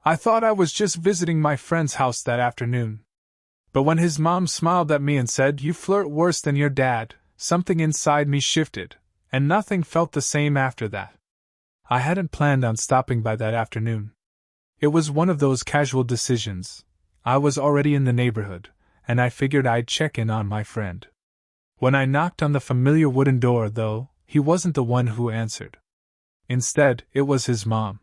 I thought I was just visiting my friend's house that afternoon. But when his mom smiled at me and said, "You flirt worse than your dad," something inside me shifted, and nothing felt the same after that. I hadn't planned on stopping by that afternoon. It was one of those casual decisions. I was already in the neighborhood, and I figured I'd check in on my friend. When I knocked on the familiar wooden door, though, he wasn't the one who answered. Instead, it was his mom.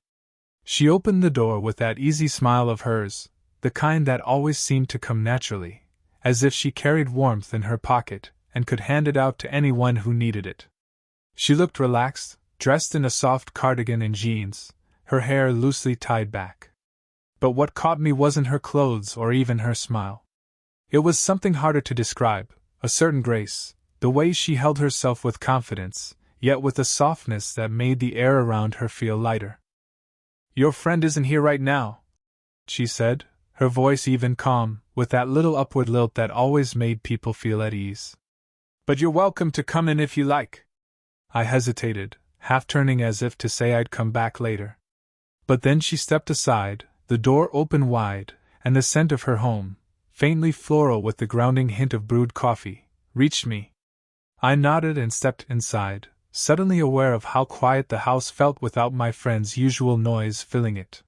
She opened the door with that easy smile of hers, the kind that always seemed to come naturally, as if she carried warmth in her pocket and could hand it out to anyone who needed it. She looked relaxed, dressed in a soft cardigan and jeans, her hair loosely tied back. But what caught me wasn't her clothes or even her smile. It was something harder to describe, a certain grace, the way she held herself with confidence, yet with a softness that made the air around her feel lighter. "Your friend isn't here right now," she said, her voice even calm, with that little upward lilt that always made people feel at ease. "But you're welcome to come in if you like." I hesitated, half turning as if to say I'd come back later. But then she stepped aside, the door opened wide, and the scent of her home, faintly floral with the grounding hint of brewed coffee, reached me. I nodded and stepped inside, suddenly aware of how quiet the house felt without my friend's usual noise filling it.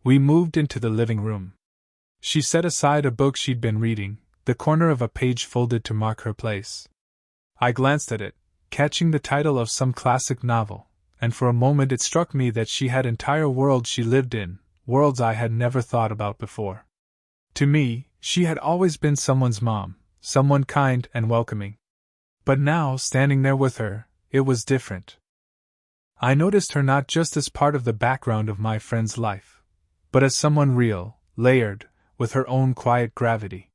We moved into the living room. She set aside a book she'd been reading, the corner of a page folded to mark her place. I glanced at it, catching the title of some classic novel, and for a moment it struck me that she had entire worlds she lived in, worlds I had never thought about before. To me, she had always been someone's mom, someone kind and welcoming. But now, standing there with her, it was different. I noticed her not just as part of the background of my friend's life, but as someone real, layered, with her own quiet gravity.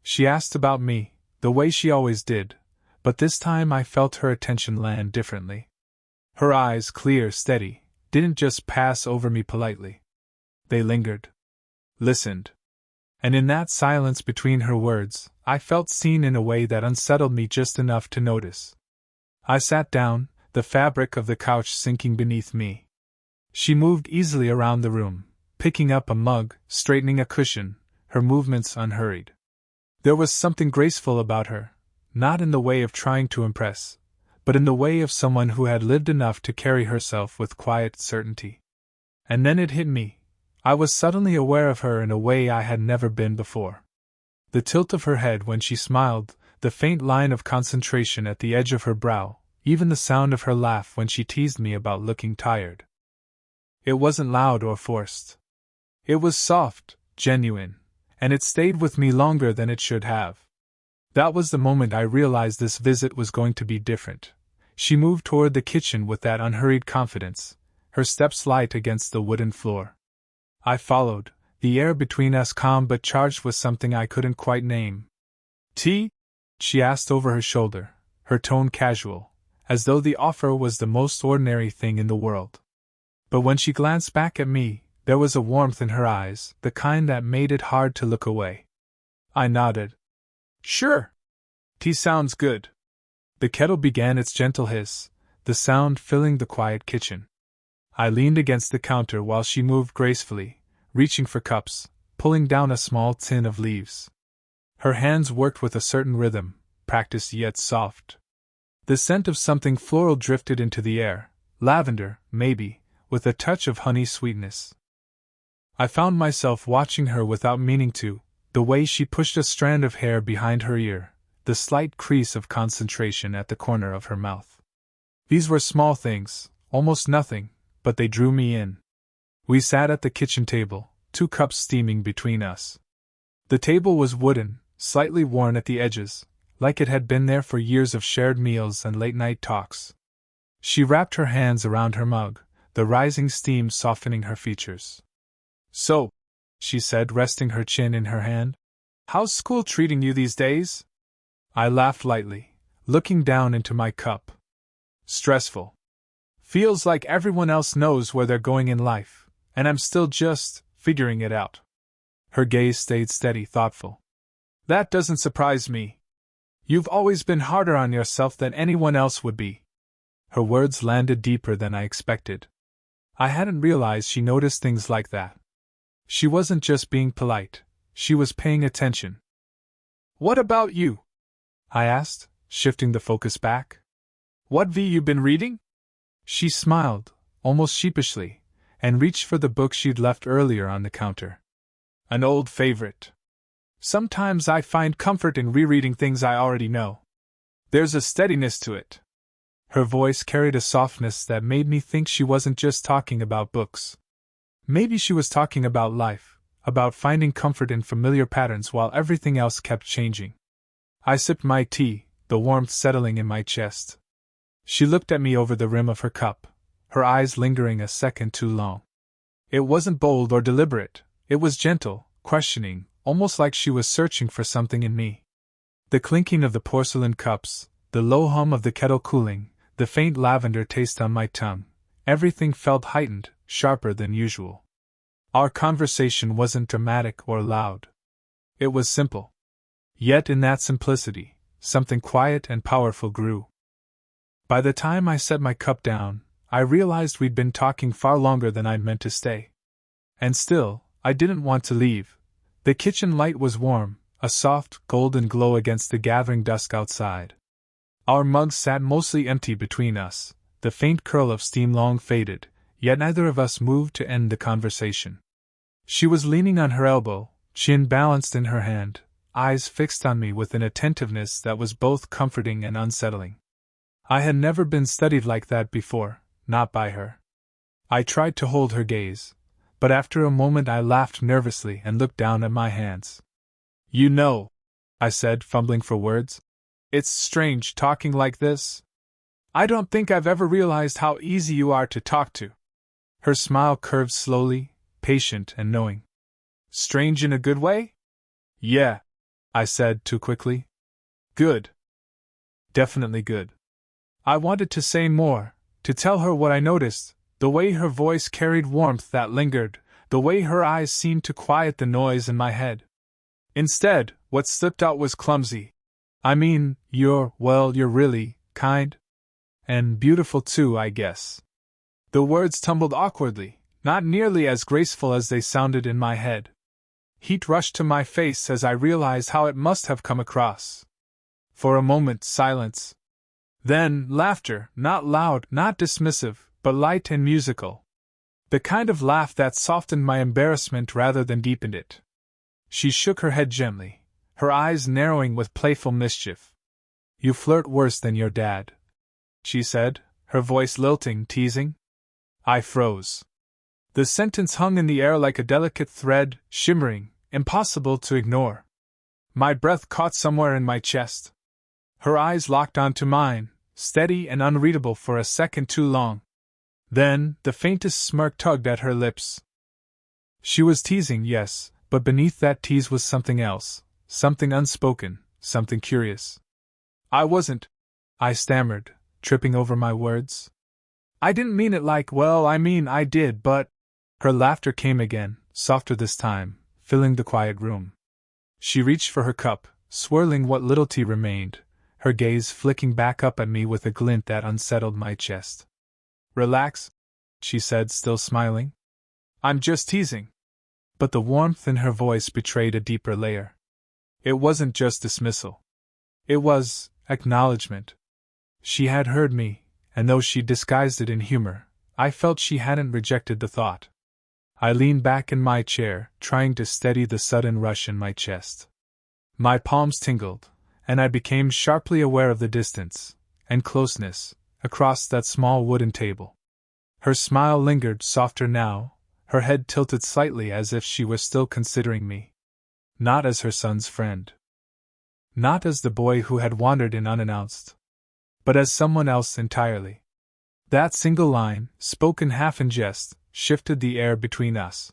She asked about me, the way she always did, but this time I felt her attention land differently. Her eyes, clear, steady, didn't just pass over me politely. They lingered. Listened. And in that silence between her words, I felt seen in a way that unsettled me just enough to notice. I sat down, the fabric of the couch sinking beneath me. She moved easily around the room, picking up a mug, straightening a cushion, her movements unhurried. There was something graceful about her, not in the way of trying to impress, but in the way of someone who had lived enough to carry herself with quiet certainty. And then it hit me. I was suddenly aware of her in a way I had never been before. The tilt of her head when she smiled, the faint line of concentration at the edge of her brow, even the sound of her laugh when she teased me about looking tired. It wasn't loud or forced. It was soft, genuine, and it stayed with me longer than it should have. That was the moment I realized this visit was going to be different. She moved toward the kitchen with that unhurried confidence, her steps light against the wooden floor. I followed, the air between us calm but charged with something I couldn't quite name. "Tea?" she asked over her shoulder, her tone casual, as though the offer was the most ordinary thing in the world. But when she glanced back at me, there was a warmth in her eyes, the kind that made it hard to look away. I nodded. "Sure. Tea sounds good." The kettle began its gentle hiss, the sound filling the quiet kitchen. I leaned against the counter while she moved gracefully, reaching for cups, pulling down a small tin of leaves. Her hands worked with a certain rhythm, practiced yet soft. The scent of something floral drifted into the air, lavender, maybe, with a touch of honey sweetness. I found myself watching her without meaning to, the way she pushed a strand of hair behind her ear, the slight crease of concentration at the corner of her mouth. These were small things, almost nothing, but they drew me in. We sat at the kitchen table, 2 cups steaming between us. The table was wooden, slightly worn at the edges, like it had been there for years of shared meals and late-night talks. She wrapped her hands around her mug, the rising steam softening her features. "So," she said, resting her chin in her hand, "how's school treating you these days?" I laughed lightly, looking down into my cup. "Stressful. Feels like everyone else knows where they're going in life, and I'm still just figuring it out." Her gaze stayed steady, thoughtful. "That doesn't surprise me. You've always been harder on yourself than anyone else would be." Her words landed deeper than I expected. I hadn't realized she noticed things like that. She wasn't just being polite, she was paying attention. "What about you?" I asked, shifting the focus back. "What you been reading?" She smiled, almost sheepishly, and reached for the book she'd left earlier on the counter. "An old favorite. Sometimes I find comfort in rereading things I already know. There's a steadiness to it." Her voice carried a softness that made me think she wasn't just talking about books. Maybe she was talking about life, about finding comfort in familiar patterns while everything else kept changing. I sipped my tea, the warmth settling in my chest. She looked at me over the rim of her cup, her eyes lingering a second too long. It wasn't bold or deliberate, it was gentle, questioning, almost like she was searching for something in me. The clinking of the porcelain cups, the low hum of the kettle cooling, the faint lavender taste on my tongue, everything felt heightened, sharper than usual. Our conversation wasn't dramatic or loud. It was simple. Yet in that simplicity, something quiet and powerful grew. By the time I set my cup down, I realized we'd been talking far longer than I'd meant to stay. And still, I didn't want to leave. The kitchen light was warm, a soft, golden glow against the gathering dusk outside. Our mugs sat mostly empty between us, the faint curl of steam long faded, yet neither of us moved to end the conversation. She was leaning on her elbow, chin balanced in her hand, eyes fixed on me with an attentiveness that was both comforting and unsettling. I had never been studied like that before, not by her. I tried to hold her gaze, but after a moment I laughed nervously and looked down at my hands. "You know," I said, fumbling for words, "it's strange talking like this. I don't think I've ever realized how easy you are to talk to." Her smile curved slowly, patient and knowing. "Strange in a good way?" "Yeah," I said too quickly. "Good." "Definitely good." I wanted to say more, to tell her what I noticed, the way her voice carried warmth that lingered, the way her eyes seemed to quiet the noise in my head. Instead, what slipped out was clumsy. "I mean, you're really kind. And beautiful too, I guess." The words tumbled awkwardly, not nearly as graceful as they sounded in my head. Heat rushed to my face as I realized how it must have come across. For a moment, silence. Then, laughter, not loud, not dismissive, but light and musical. The kind of laugh that softened my embarrassment rather than deepened it. She shook her head gently, her eyes narrowing with playful mischief. "You flirt worse than your dad," she said, her voice lilting, teasing. I froze. The sentence hung in the air like a delicate thread, shimmering, impossible to ignore. My breath caught somewhere in my chest. Her eyes locked onto mine, steady and unreadable for a second too long. Then, the faintest smirk tugged at her lips. She was teasing, yes, but beneath that tease was something else, something unspoken, something curious. "I wasn't," I stammered, tripping over my words. "I didn't mean it like, well, I mean I did, but—" Her laughter came again, softer this time, filling the quiet room. She reached for her cup, swirling what little tea remained, her gaze flicking back up at me with a glint that unsettled my chest. "Relax," she said, still smiling. "I'm just teasing." But the warmth in her voice betrayed a deeper layer. It wasn't just dismissal. It was acknowledgement. She had heard me, and though she disguised it in humor, I felt she hadn't rejected the thought. I leaned back in my chair, trying to steady the sudden rush in my chest. My palms tingled, and I became sharply aware of the distance and closeness across that small wooden table. Her smile lingered, softer now, her head tilted slightly as if she were still considering me. Not as her son's friend. Not as the boy who had wandered in unannounced. But as someone else entirely. That single line, spoken half in jest, shifted the air between us.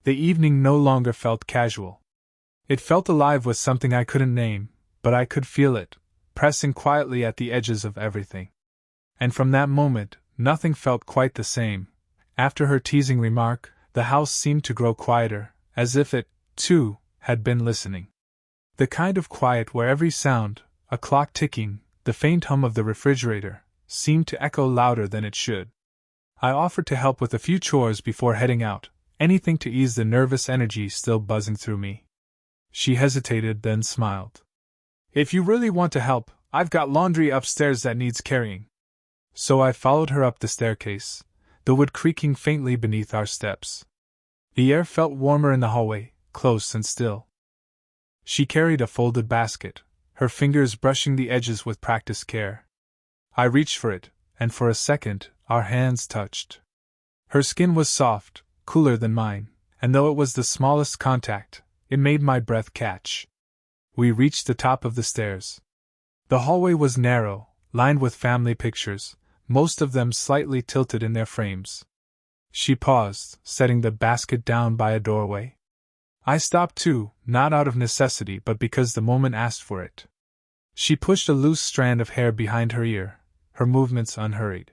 The evening no longer felt casual. It felt alive with something I couldn't name, but I could feel it, pressing quietly at the edges of everything. And from that moment, nothing felt quite the same. After her teasing remark, the house seemed to grow quieter, as if it, too, had been listening. The kind of quiet where every sound, a clock ticking, the faint hum of the refrigerator, seemed to echo louder than it should. I offered to help with a few chores before heading out, anything to ease the nervous energy still buzzing through me. She hesitated, then smiled. If you really want to help, I've got laundry upstairs that needs carrying. So I followed her up the staircase, the wood creaking faintly beneath our steps. The air felt warmer in the hallway, close and still. She carried a folded basket, her fingers brushing the edges with practiced care. I reached for it, and for a second, our hands touched. Her skin was soft, cooler than mine, and though it was the smallest contact, it made my breath catch. We reached the top of the stairs. The hallway was narrow, lined with family pictures, most of them slightly tilted in their frames. She paused, setting the basket down by a doorway. I stopped too, not out of necessity but because the moment asked for it. She pushed a loose strand of hair behind her ear, her movements unhurried.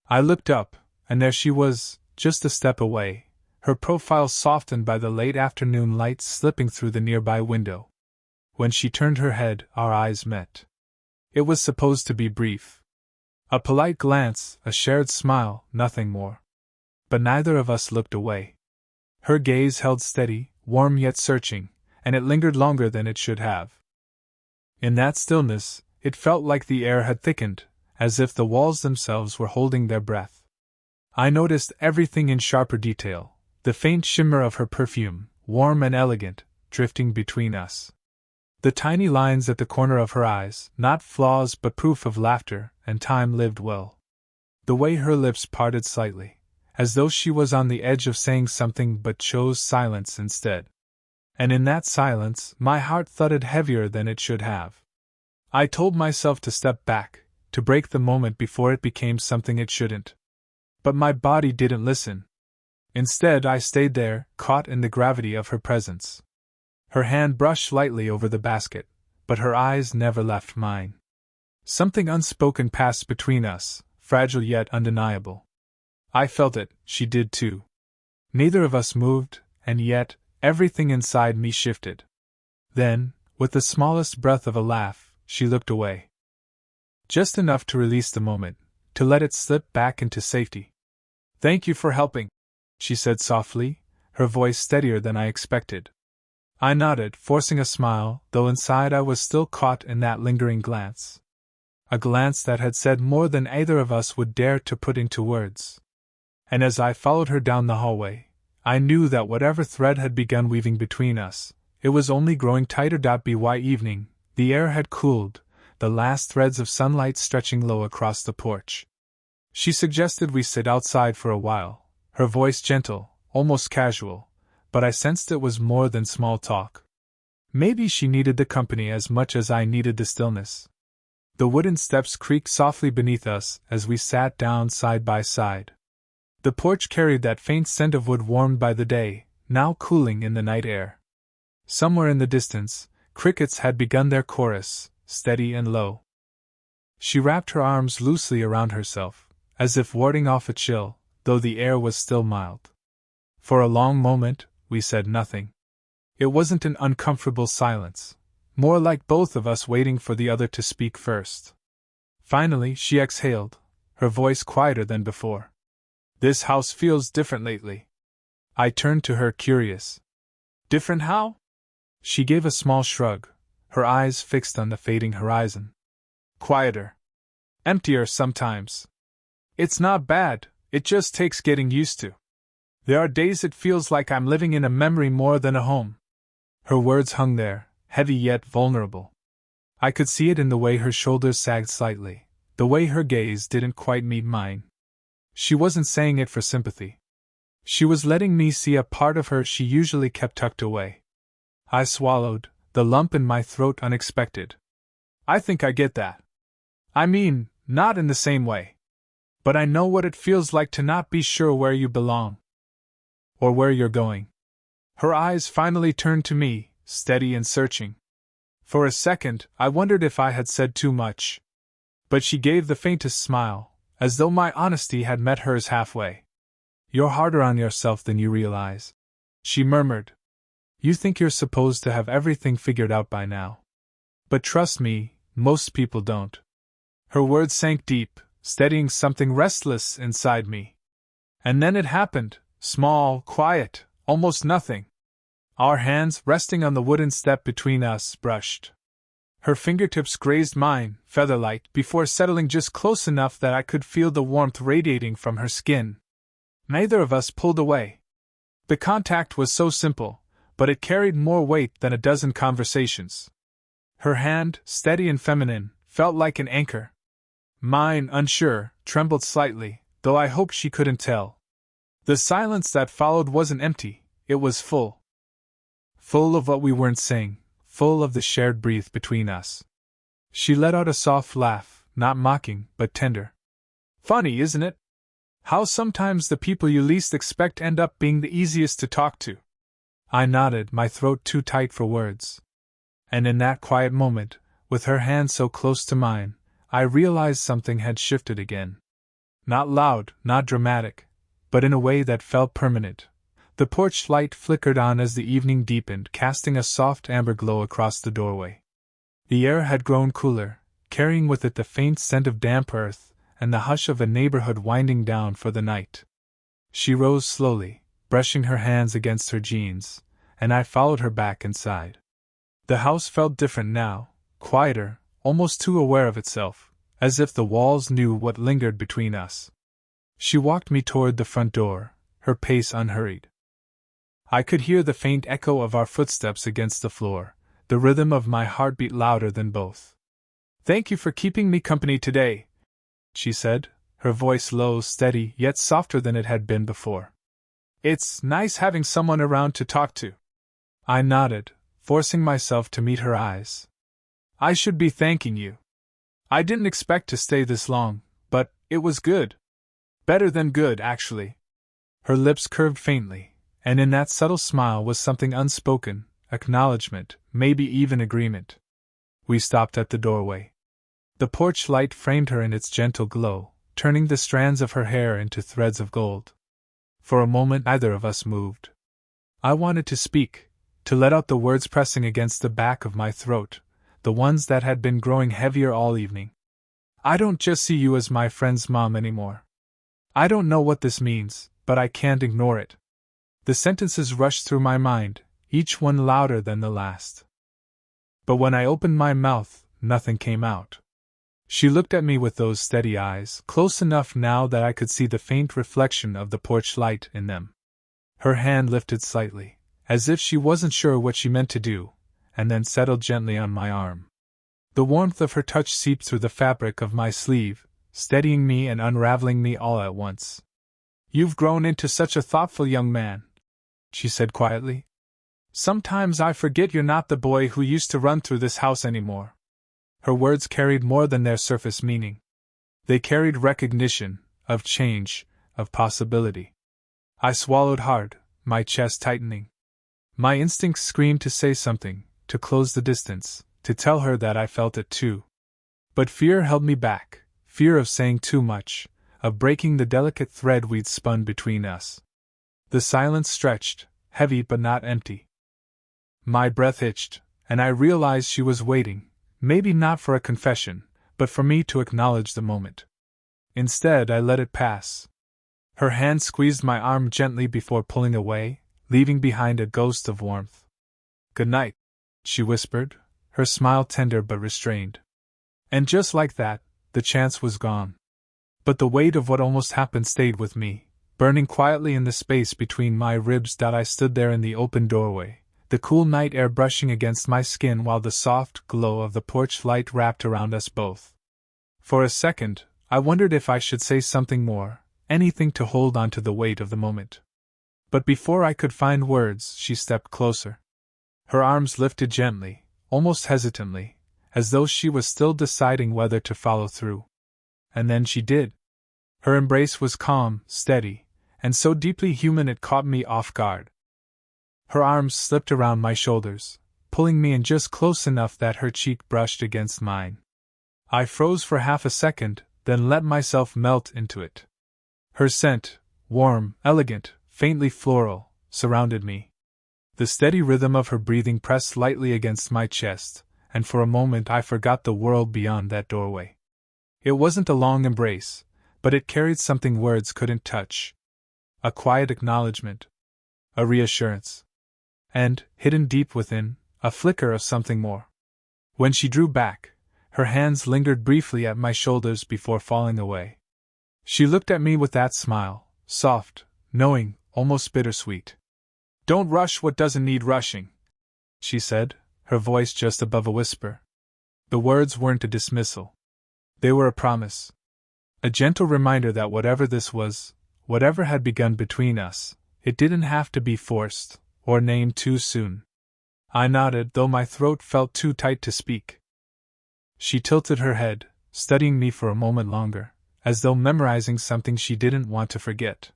I looked up, and there she was, just a step away, her profile softened by the late afternoon light slipping through the nearby window. When she turned her head, our eyes met. It was supposed to be brief. A polite glance, a shared smile, nothing more. But neither of us looked away. Her gaze held steady, warm yet searching, and it lingered longer than it should have. In that stillness, it felt like the air had thickened, as if the walls themselves were holding their breath. I noticed everything in sharper detail, the faint shimmer of her perfume, warm and elegant, drifting between us. The tiny lines at the corner of her eyes, not flaws but proof of laughter and time lived well. The way her lips parted slightly, as though she was on the edge of saying something but chose silence instead. And in that silence, my heart thudded heavier than it should have. I told myself to step back, to break the moment before it became something it shouldn't. But my body didn't listen. Instead, I stayed there, caught in the gravity of her presence. Her hand brushed lightly over the basket, but her eyes never left mine. Something unspoken passed between us, fragile yet undeniable. I felt it, she did too. Neither of us moved, and yet, everything inside me shifted. Then, with the smallest breath of a laugh, she looked away. Just enough to release the moment, to let it slip back into safety. Thank you for helping, she said softly, her voice steadier than I expected. I nodded, forcing a smile, though inside I was still caught in that lingering glance. A glance that had said more than either of us would dare to put into words. And as I followed her down the hallway, I knew that whatever thread had begun weaving between us, it was only growing tighter. By evening, the air had cooled, the last threads of sunlight stretching low across the porch. She suggested we sit outside for a while, her voice gentle, almost casual, but I sensed it was more than small talk. Maybe she needed the company as much as I needed the stillness. The wooden steps creaked softly beneath us as we sat down side by side. The porch carried that faint scent of wood warmed by the day, now cooling in the night air. Somewhere in the distance, crickets had begun their chorus, steady and low. She wrapped her arms loosely around herself, as if warding off a chill, though the air was still mild. For a long moment, we said nothing. It wasn't an uncomfortable silence, more like both of us waiting for the other to speak first. Finally, she exhaled, her voice quieter than before. This house feels different lately. I turned to her, curious. Different how? She gave a small shrug, her eyes fixed on the fading horizon. Quieter. Emptier sometimes. It's not bad, it just takes getting used to. There are days it feels like I'm living in a memory more than a home. Her words hung there, heavy yet vulnerable. I could see it in the way her shoulders sagged slightly, the way her gaze didn't quite meet mine. She wasn't saying it for sympathy. She was letting me see a part of her she usually kept tucked away. I swallowed, the lump in my throat unexpected. I think I get that. I mean, not in the same way. But I know what it feels like to not be sure where you belong. Or where you're going. Her eyes finally turned to me, steady and searching. For a second, I wondered if I had said too much. But she gave the faintest smile, as though my honesty had met hers halfway. You're harder on yourself than you realize, she murmured. You think you're supposed to have everything figured out by now. But trust me, most people don't. Her words sank deep, steadying something restless inside me. And then it happened, Small, quiet, almost nothing. Our hands, resting on the wooden step between us, brushed. Her fingertips grazed mine, feather-light, before settling just close enough that I could feel the warmth radiating from her skin. Neither of us pulled away. The contact was so simple, but it carried more weight than a dozen conversations. Her hand, steady and feminine, felt like an anchor. Mine, unsure, trembled slightly, though I hoped she couldn't tell. The silence that followed wasn't empty, it was full. Full of what we weren't saying, full of the shared breath between us. She let out a soft laugh, not mocking, but tender. Funny, isn't it? How sometimes the people you least expect end up being the easiest to talk to. I nodded, my throat too tight for words. And in that quiet moment, with her hand so close to mine, I realized something had shifted again. Not loud, not dramatic, but in a way that felt permanent. The porch light flickered on as the evening deepened, casting a soft amber glow across the doorway. The air had grown cooler, carrying with it the faint scent of damp earth and the hush of a neighborhood winding down for the night. She rose slowly, brushing her hands against her jeans, and I followed her back inside. The house felt different now, quieter, almost too aware of itself, as if the walls knew what lingered between us. She walked me toward the front door, her pace unhurried. I could hear the faint echo of our footsteps against the floor, the rhythm of my heartbeat louder than both. "Thank you for keeping me company today," she said, her voice low, steady, yet softer than it had been before. "It's nice having someone around to talk to." I nodded, forcing myself to meet her eyes. "I should be thanking you. I didn't expect to stay this long, but it was good. Better than good, actually." Her lips curved faintly, and in that subtle smile was something unspoken, acknowledgement, maybe even agreement. We stopped at the doorway. The porch light framed her in its gentle glow, turning the strands of her hair into threads of gold. For a moment neither of us moved. I wanted to speak, to let out the words pressing against the back of my throat, the ones that had been growing heavier all evening. "I don't just see you as my friend's mom anymore. I don't know what this means, but I can't ignore it." The sentences rushed through my mind, each one louder than the last. But when I opened my mouth, nothing came out. She looked at me with those steady eyes, close enough now that I could see the faint reflection of the porch light in them. Her hand lifted slightly, as if she wasn't sure what she meant to do, and then settled gently on my arm. The warmth of her touch seeped through the fabric of my sleeve, steadying me and unraveling me all at once. "You've grown into such a thoughtful young man," she said quietly. "Sometimes I forget you're not the boy who used to run through this house anymore." Her words carried more than their surface meaning. They carried recognition, of change, of possibility. I swallowed hard, my chest tightening. My instincts screamed to say something, to close the distance, to tell her that I felt it too. But fear held me back, fear of saying too much, of breaking the delicate thread we'd spun between us. The silence stretched, heavy but not empty. My breath hitched, and I realized she was waiting, maybe not for a confession, but for me to acknowledge the moment. Instead, I let it pass. Her hand squeezed my arm gently before pulling away, leaving behind a ghost of warmth. "Good night," she whispered, her smile tender but restrained. And just like that, the chance was gone. But the weight of what almost happened stayed with me, burning quietly in the space between my ribs. I stood there in the open doorway, the cool night air brushing against my skin while the soft glow of the porch light wrapped around us both. For a second, I wondered if I should say something more, anything to hold on to the weight of the moment. But before I could find words, she stepped closer. Her arms lifted gently, almost hesitantly, as though she was still deciding whether to follow through. And then she did. Her embrace was calm, steady, and so deeply human it caught me off guard. Her arms slipped around my shoulders, pulling me in just close enough that her cheek brushed against mine. I froze for half a second, then let myself melt into it. Her scent, warm, elegant, faintly floral, surrounded me. The steady rhythm of her breathing pressed lightly against my chest, and for a moment I forgot the world beyond that doorway. It wasn't a long embrace, but it carried something words couldn't touch. A quiet acknowledgement. A reassurance. And, hidden deep within, a flicker of something more. When she drew back, her hands lingered briefly at my shoulders before falling away. She looked at me with that smile, soft, knowing, almost bittersweet. "Don't rush what doesn't need rushing," she said, her voice just above a whisper. The words weren't a dismissal. They were a promise. A gentle reminder that whatever this was, whatever had begun between us, it didn't have to be forced, or named too soon. I nodded, though my throat felt too tight to speak. She tilted her head, studying me for a moment longer, as though memorizing something she didn't want to forget.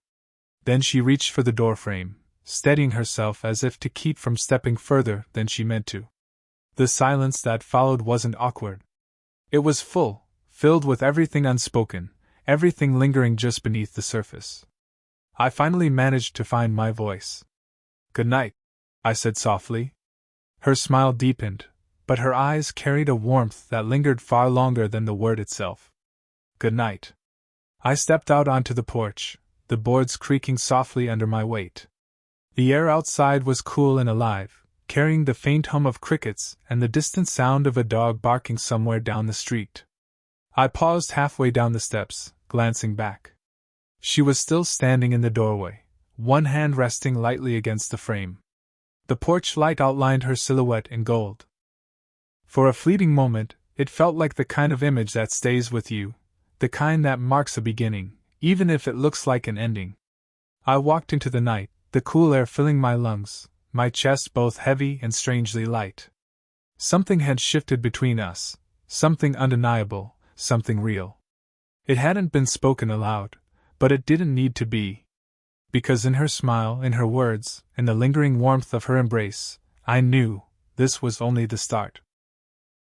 Then she reached for the doorframe, steadying herself as if to keep from stepping further than she meant to. The silence that followed wasn't awkward. It was full, filled with everything unspoken, everything lingering just beneath the surface. I finally managed to find my voice. "Good night," I said softly. Her smile deepened, but her eyes carried a warmth that lingered far longer than the word itself. "Good night." I stepped out onto the porch, the boards creaking softly under my weight. The air outside was cool and alive, carrying the faint hum of crickets and the distant sound of a dog barking somewhere down the street. I paused halfway down the steps, glancing back. She was still standing in the doorway, one hand resting lightly against the frame. The porch light outlined her silhouette in gold. For a fleeting moment, it felt like the kind of image that stays with you, the kind that marks a beginning, even if it looks like an ending. I walked into the night, the cool air filling my lungs, my chest both heavy and strangely light. Something had shifted between us, something undeniable, something real. It hadn't been spoken aloud, but it didn't need to be. Because in her smile, in her words, in the lingering warmth of her embrace, I knew this was only the start.